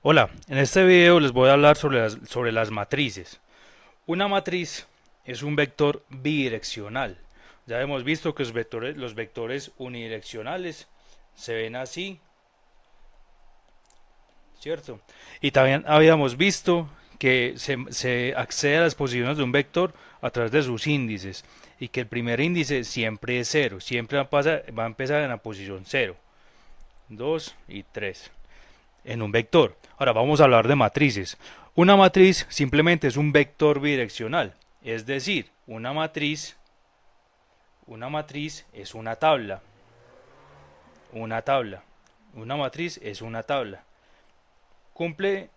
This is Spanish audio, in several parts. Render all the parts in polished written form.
Hola, en este video les voy a hablar sobre las matrices. Una matriz es un vector bidireccional. Ya hemos visto que los vectores unidireccionales se ven así, ¿cierto? Y también habíamos visto que se accede a las posiciones de un vector a través de sus índices y que el primer índice siempre es cero, siempre va a empezar en la posición cero, 2 y 3 en un vector. Ahora vamos a hablar de matrices. Una matriz simplemente es un vector bidireccional, es decir, una matriz es una tabla, una tabla. Una matriz es una tabla. Cumple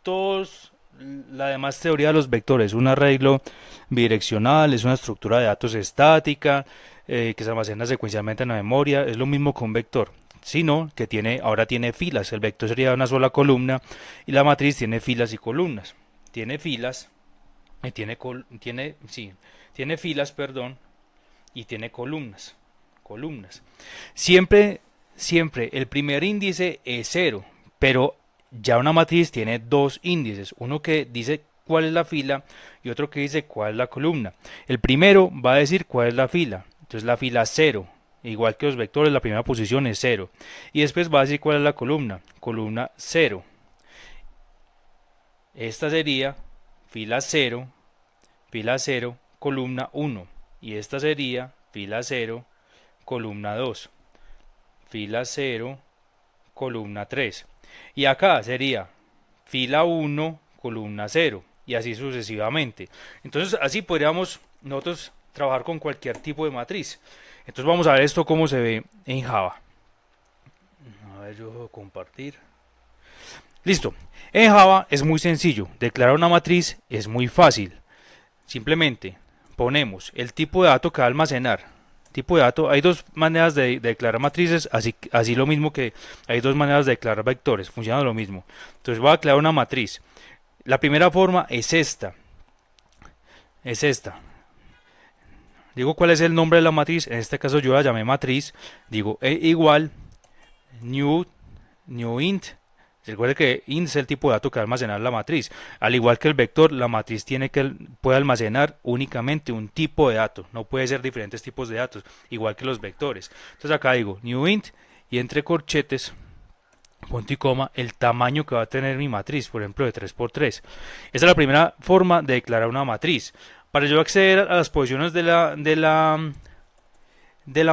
todos la demás teoría de los vectores, un arreglo bidireccional, es una estructura de datos estática que se almacena secuencialmente en la memoria, es lo mismo que un vector, sino que ahora tiene filas, el vector sería una sola columna y la matriz tiene filas y columnas, tiene filas y tiene filas, perdón, y tiene columnas. Siempre, siempre el primer índice es cero, pero ya una matriz tiene dos índices, uno que dice cuál es la fila y otro que dice cuál es la columna. El primero va a decir cuál es la fila, entonces la fila cero, igual que los vectores, la primera posición es cero. Y después va a decir cuál es la columna cero. Esta sería fila cero, columna uno. Y esta sería fila cero, columna 2, fila cero, columna 3. Y acá sería fila uno, columna cero. Y así sucesivamente. Entonces así podríamos nosotros trabajar con cualquier tipo de matriz. Entonces vamos a ver esto cómo se ve en Java. A ver, yo voy a compartir. Listo. En Java es muy sencillo. Declarar una matriz es muy fácil. Simplemente ponemos el tipo de dato que va a almacenar. Tipo de dato, hay dos maneras de declarar matrices, así lo mismo que hay dos maneras de declarar vectores, funciona lo mismo. Entonces voy a declarar una matriz. La primera forma es esta. Digo cuál es el nombre de la matriz, en este caso yo la llamé matriz, digo igual new, new int. Recuerde que int es el tipo de dato que va a almacenar la matriz. Al igual que el vector, la matriz puede almacenar únicamente un tipo de dato. No puede ser diferentes tipos de datos, igual que los vectores. Entonces acá digo new int y entre corchetes, punto y coma, el tamaño que va a tener mi matriz, por ejemplo de 3 por 3. Esta es la primera forma de declarar una matriz. Para yo acceder a las posiciones de la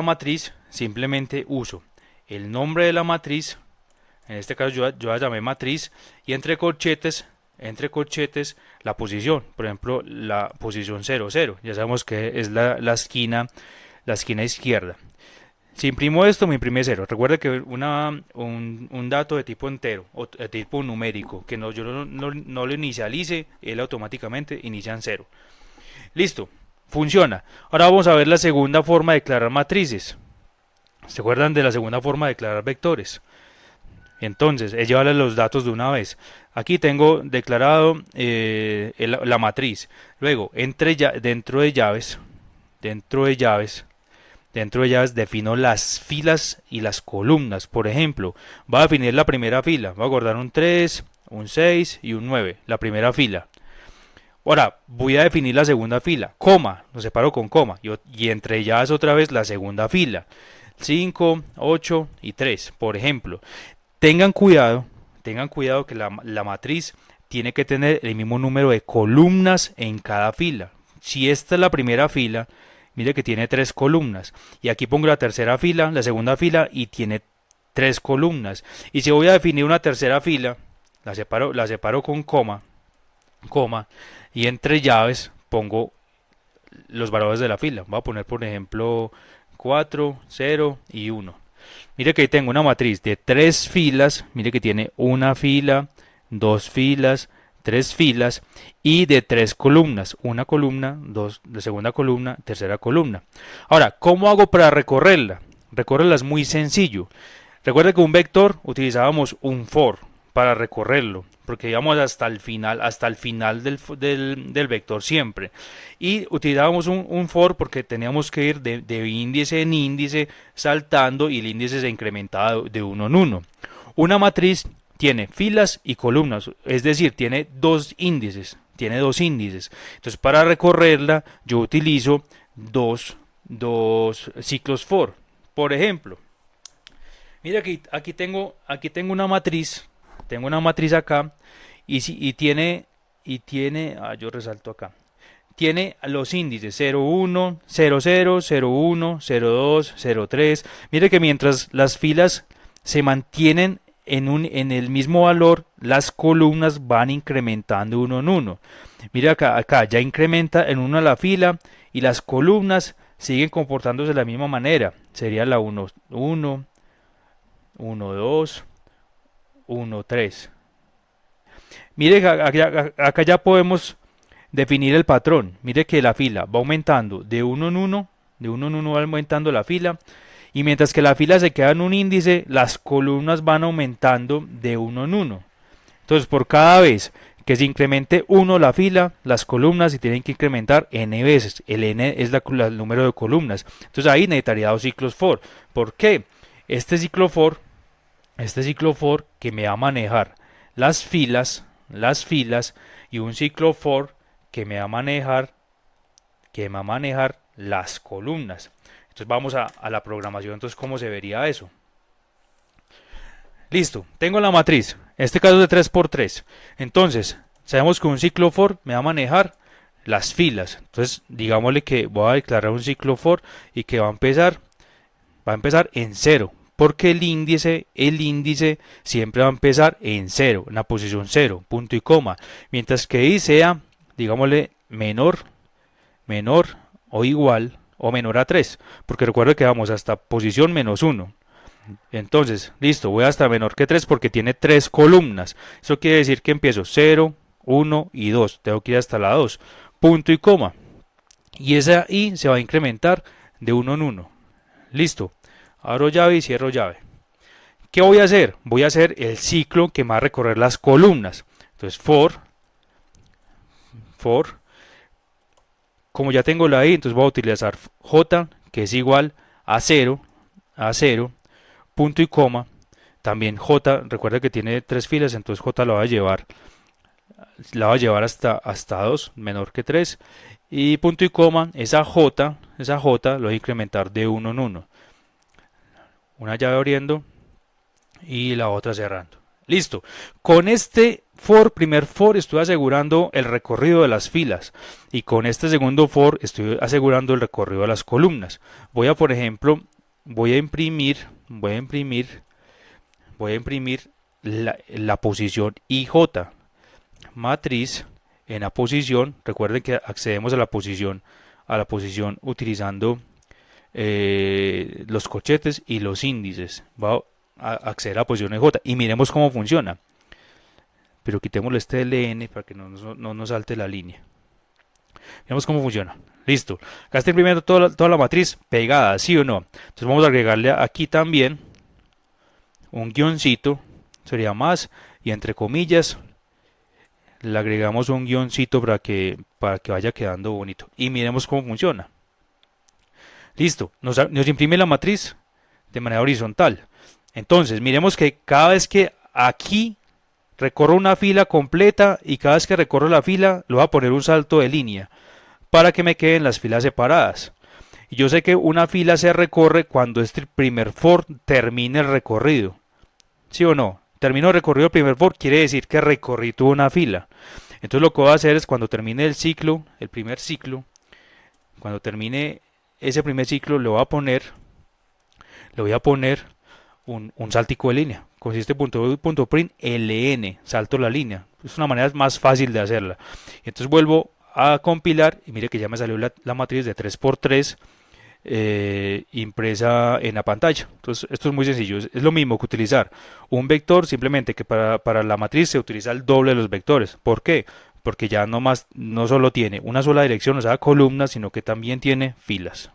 matriz, simplemente uso el nombre de la matriz. En este caso yo la llamé matriz y entre corchetes la posición, por ejemplo la posición 0, 0, ya sabemos que es la esquina izquierda. Si imprimo esto me imprime 0. Recuerde que un dato de tipo entero o de tipo numérico que yo no lo inicialice, él automáticamente inicia en 0. Listo, funciona. Ahora vamos a ver la segunda forma de declarar matrices. ¿Se acuerdan de la segunda forma de declarar vectores? Entonces, es llevarle los datos de una vez. Aquí tengo declarado la matriz. Luego, dentro de llaves, defino las filas y las columnas. Por ejemplo, voy a definir la primera fila. Voy a guardar un 3, un 6 y un 9. La primera fila. Ahora, voy a definir la segunda fila. Coma, lo separo con coma. Y entre llaves otra vez la segunda fila. 5, 8 y 3, por ejemplo. Tengan cuidado que la matriz tiene que tener el mismo número de columnas en cada fila. Si esta es la primera fila, mire que tiene 3 columnas. Y aquí pongo la tercera fila, la segunda fila y tiene 3 columnas. Y si voy a definir una tercera fila, la separo con coma, y entre llaves pongo los valores de la fila. Voy a poner, por ejemplo, 4, 0 y 1. Mire que tengo una matriz de 3 filas, mire que tiene una fila, 2 filas, 3 filas y de 3 columnas, una columna, dos de segunda columna, tercera columna. Ahora, ¿cómo hago para recorrerla? Recorrerla es muy sencillo. Recuerde que un vector utilizábamos un for para recorrerlo, porque íbamos hasta el final del vector siempre. Y utilizábamos un for porque teníamos que ir de índice en índice saltando y el índice se incrementaba de uno en uno. Una matriz tiene filas y columnas, es decir, tiene dos índices, Entonces para recorrerla yo utilizo dos ciclos for. Por ejemplo, mira que aquí tengo una matriz acá y tiene, yo resalto acá, tiene los índices 0, 1, 0, 0, 0, 1, 0, 2, 0, 3. Mire que mientras las filas se mantienen en el mismo valor, las columnas van incrementando uno en uno. Mira acá ya incrementa en una la fila y las columnas siguen comportándose de la misma manera. Sería la 1, 1, 1, 2, 1, 3. Mire que acá ya podemos definir el patrón. Mire que la fila va aumentando de uno en uno, va aumentando la fila, y mientras que la fila se queda en un índice, las columnas van aumentando de uno en uno. Entonces, por cada vez que se incremente uno la fila, las columnas se tienen que incrementar n veces. El n es el número de columnas. Entonces ahí necesitaría dos ciclos for. ¿Por qué? Este ciclo for que me va a manejar las filas y un ciclo for que me va a manejar las columnas. Entonces vamos a la programación. Entonces, ¿cómo se vería eso? Listo, tengo la matriz. En este caso es de 3 por 3. Entonces, sabemos que un ciclo for me va a manejar las filas. Entonces, digámosle que voy a declarar un ciclo for y que va a empezar en 0. Porque el índice siempre va a empezar en 0, en la posición 0, punto y coma. Mientras que y sea, digámosle, menor o igual o menor a 3. Porque recuerda que vamos hasta posición menos 1. Entonces, listo, voy hasta menor que 3 porque tiene 3 columnas. Eso quiere decir que empiezo 0, 1 y 2. Tengo que ir hasta la 2. Punto y coma. Y esa i se va a incrementar de 1 en 1. Listo. Abro llave y cierro llave. ¿Qué voy a hacer? Voy a hacer el ciclo que me va a recorrer las columnas. Entonces, for, como ya tengo la i, entonces voy a utilizar j, que es igual a 0, punto y coma. También j, recuerda que tiene 3 filas, entonces j la va a llevar hasta 2, menor que 3. Y punto y coma, esa j lo voy a incrementar de 1 en 1. Una llave abriendo y la otra cerrando. Listo. Con este primer for, estoy asegurando el recorrido de las filas. Y con este segundo for, estoy asegurando el recorrido de las columnas. Por ejemplo, voy a imprimir la posición IJ. Matriz en la posición. Recuerden que accedemos a la posición utilizando los corchetes y los índices. Va a acceder a la posición EJ y miremos cómo funciona. Pero quitémosle este LN para que no nos salte la línea. Veamos cómo funciona. Listo. Acá está imprimiendo toda la matriz pegada, ¿sí o no? Entonces vamos a agregarle aquí también un guioncito. Sería más. Y entre comillas le agregamos un guioncito para que vaya quedando bonito. Y miremos cómo funciona. Listo, nos imprime la matriz de manera horizontal. Entonces, miremos que cada vez que aquí recorro una fila completa y cada vez que recorro la fila, le voy a poner un salto de línea para que me queden las filas separadas. Y yo sé que una fila se recorre cuando este primer for termine el recorrido. ¿Sí o no? Termino el recorrido del primer for, quiere decir que recorrí toda una fila. Entonces lo que voy a hacer es cuando termine el primer ciclo, cuando termine ese primer ciclo le voy a poner un saltico de línea. Consiste en .print ln, salto la línea. Es una manera más fácil de hacerla. Entonces vuelvo a compilar y mire que ya me salió la matriz de 3×3 impresa en la pantalla. Entonces esto es muy sencillo, es lo mismo que utilizar un vector, simplemente que para la matriz se utiliza el doble de los vectores. ¿Por qué? Porque ya no solo tiene una sola dirección, o sea, columnas, sino que también tiene filas.